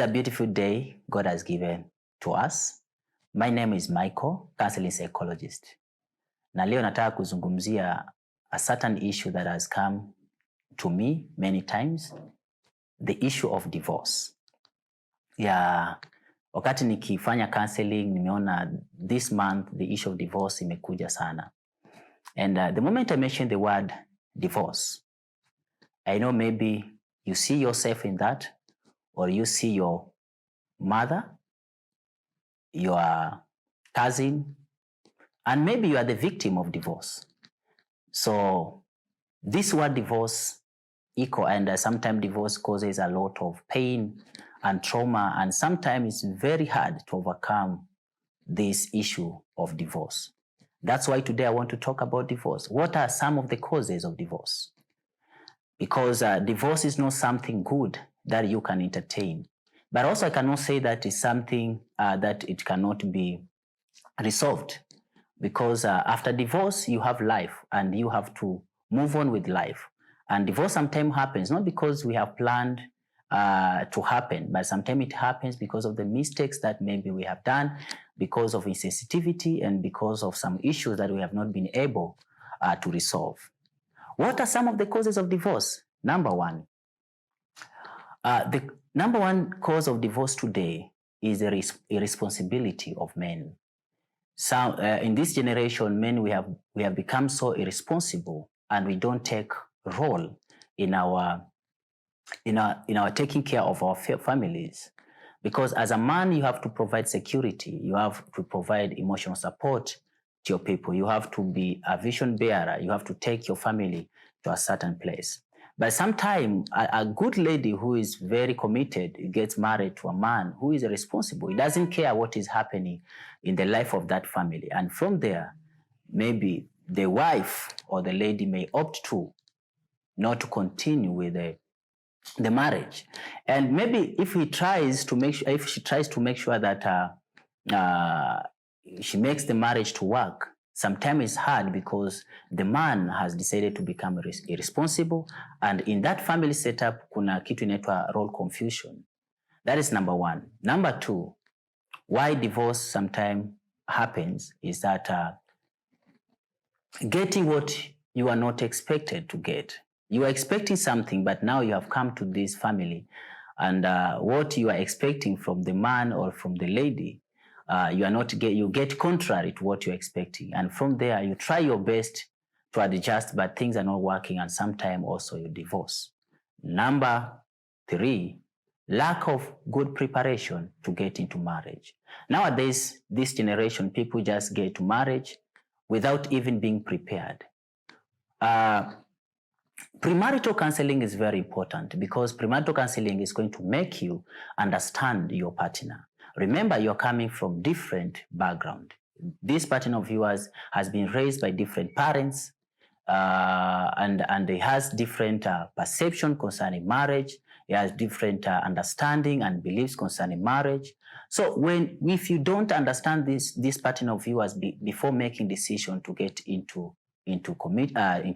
a beautiful day God has given to us. My name is Michael, counseling psychologist. Na leo nataka kuzungumzia a certain issue that has come to me many times, the issue of divorce. Wakati nikifanya counseling nimeona this month the issue of divorce imekuja sana. And the moment I mention the word divorce, I know maybe you see yourself in that, or you see your mother, your cousin, and maybe you are the victim of divorce. So this word divorce, and sometimes divorce causes a lot of pain and trauma, and sometimes it's very hard to overcome this issue of divorce. That's why today I want to talk about divorce. What are some of the causes of divorce? Because divorce is not something good that you can entertain. But also I cannot say that it's something that it cannot be resolved. Because after divorce, you have life and you have to move on with life. And divorce sometimes happens, not because we have planned to happen, but sometimes it happens because of the mistakes that maybe we have done, because of insensitivity, and because of some issues that we have not been able to resolve. What are some of the causes of divorce? Number one, the number one cause of divorce today is the irresponsibility of men. So in this generation, men, we have become so irresponsible, and we don't take role in our taking care of our families. Because as a man, you have to provide security, you have to provide emotional support to your people, you have to be a vision bearer, you have to take your family to a certain place. But sometimes a good lady who is very committed gets married to a man who is irresponsible. He doesn't care what is happening in the life of that family. And from there, maybe the wife or the lady may opt to not to continue with the marriage. And maybe if she tries to make sure that she makes the marriage to work, sometimes it's hard because the man has decided to become irresponsible, and in that family setup kuna kitu inaitwa role confusion. That is number one. Number two, why divorce sometimes happens is that getting what you are not expected to get. You are expecting something, but now you have come to this family, and what you are expecting from the man or from the lady, you get contrary to what you're expecting. And from there, you try your best to adjust, but things are not working, and sometimes also you divorce. Number three, lack of good preparation to get into marriage. Nowadays, this generation, people just get to marriage without even being prepared. Premarital counseling is very important, because premarital counseling is going to make you understand your partner. Remember, you're coming from different background. This partner of yours has been raised by different parents, and he has different perception concerning marriage. He has different understanding and beliefs concerning marriage. So if you don't understand this partner of yours before making decision to get into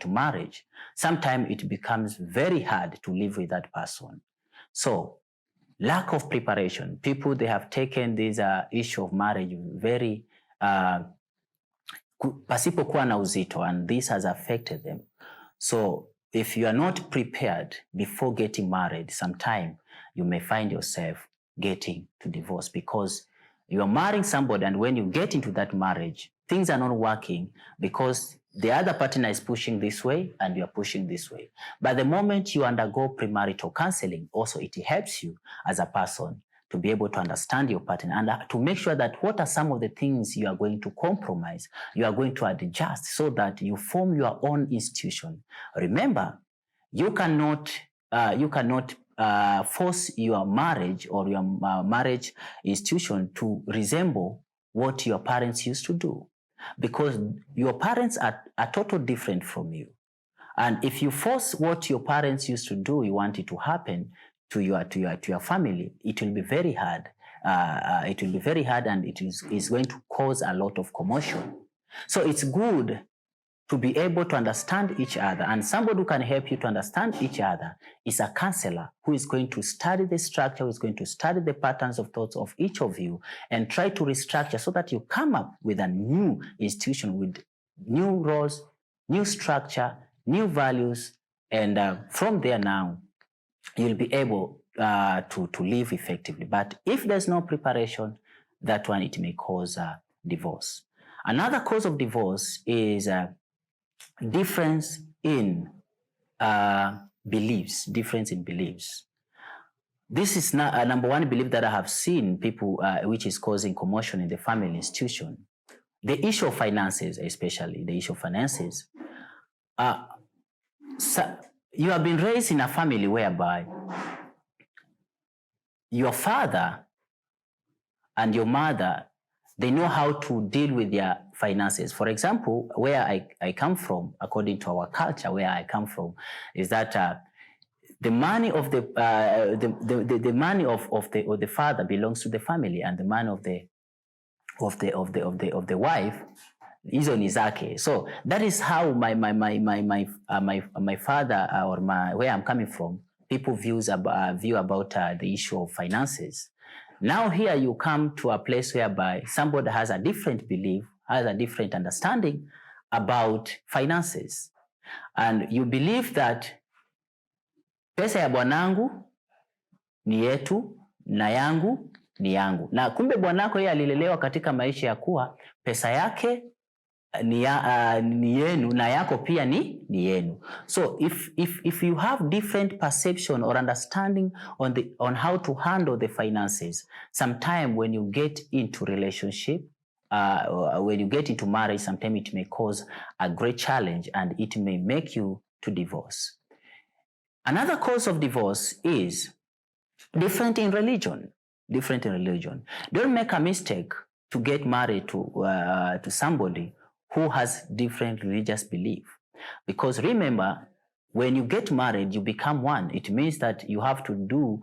marriage, sometimes it becomes very hard to live with that person. So lack of preparation. People, they have taken this issue of marriage very pasipokuwa na uzito, and this has affected them. So if you are not prepared before getting married, sometime you may find yourself getting to divorce, because you are marrying somebody, and when you get into that marriage, things are not working because the other partner is pushing this way and you are pushing this way. But the moment you undergo premarital counseling, also it helps you as a person to be able to understand your partner, and to make sure that what are some of the things you are going to compromise, you are going to adjust, so that you form your own institution. Remember, you cannot force your marriage or your marriage institution to resemble what your parents used to do, because your parents are totally different from you. And if you force what your parents used to do, you want it to happen to your family, it will be very hard. It will be very hard, and it is going to cause a lot of commotion. So it's good to be able to understand each other. And somebody who can help you to understand each other is a counselor who is going to study the structure, who is going to study the patterns of thoughts of each of you and try to restructure so that you come up with a new institution with new roles, new structure, new values. And from there now, you'll be able to live effectively. But if there's no preparation, that one, it may cause divorce. Another cause of divorce is difference in beliefs. This is not number one belief that I have seen people, which is causing commotion in the family institution. The issue of finances, especially the issue of finances. So you have been raised in a family whereby your father and your mother, they know how to deal with their finances. For example, where I come from, according to our culture, where I come from, is that the money of the money of the father belongs to the family, and the money of the wife is on Izake. So that is how my father or where I'm coming from, people view about the issue of finances. Now here you come to a place whereby somebody has a different belief, has a different understanding about finances. And you believe that pesa ya bwanangu ni yetu na yangu ni yangu. Na kumbe bwanako yeye alilelewa katika maisha ya kuwa pesa yake ni yenu na yako pia ni yenu. So if you have different perception or understanding on how to handle the finances, sometime when you get into relationship, when you get into marriage, sometimes it may cause a great challenge and it may make you to divorce. Another cause of divorce is different in religion. Don't make a mistake to get married to somebody who has different religious belief. Because remember, when you get married, you become one. It means that you have to do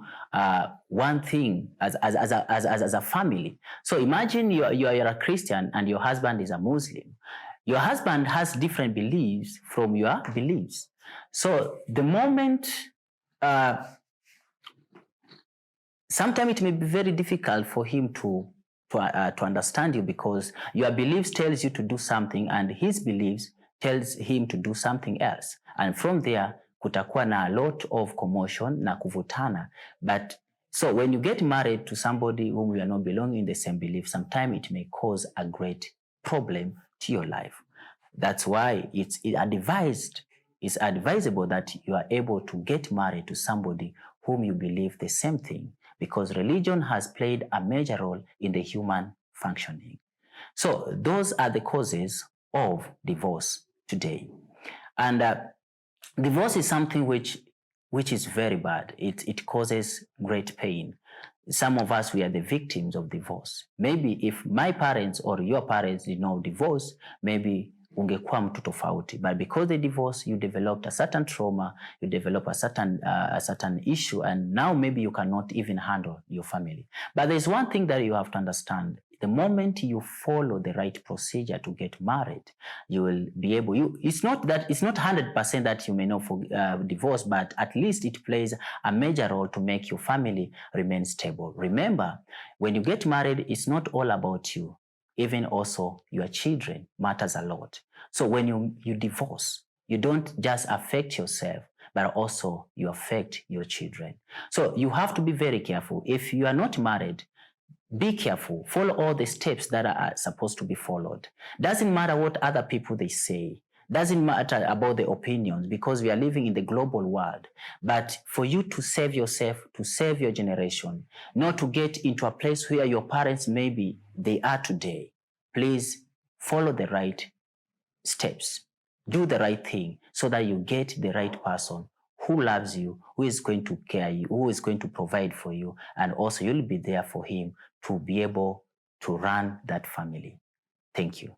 one thing as a family. So imagine you're a Christian and your husband is a Muslim. Your husband has different beliefs from your beliefs. So the moment, sometimes it may be very difficult for him to understand you, because your beliefs tells you to do something and his beliefs tells him to do something else. And from there, kutakuwa na a lot of commotion na kuvutana. But so when you get married to somebody whom you are not belonging in the same belief, sometimes it may cause a great problem to your life. That's why it's advisable that you are able to get married to somebody whom you believe the same thing, because religion has played a major role in the human functioning. So those are the causes of divorce today. And divorce is something which is very bad. It causes great pain. Some of us, we are the victims of divorce. Maybe if my parents or your parents did not divorce, maybe ungekuwa mtu tofauti. But because they divorce, you developed a certain trauma, you develop a certain issue, and now maybe you cannot even handle your family. But there's one thing that you have to understand. The moment you follow the right procedure to get married, you will be able, it's not 100% that you may not divorce, but at least it plays a major role to make your family remain stable. Remember, when you get married, it's not all about you. Even also your children matters a lot. So when you divorce, you don't just affect yourself, but also you affect your children. So you have to be very careful. If you are not married, be careful. Follow all the steps that are supposed to be followed. Doesn't matter what other people they say. Doesn't matter about the opinions, because we are living in the global world. But for you to save yourself, to save your generation, not to get into a place where your parents maybe they are today, please follow the right steps. Do the right thing so that you get the right person who loves you, who is going to care you, who is going to provide for you, and also you'll be there for him to be able to run that family. Thank you.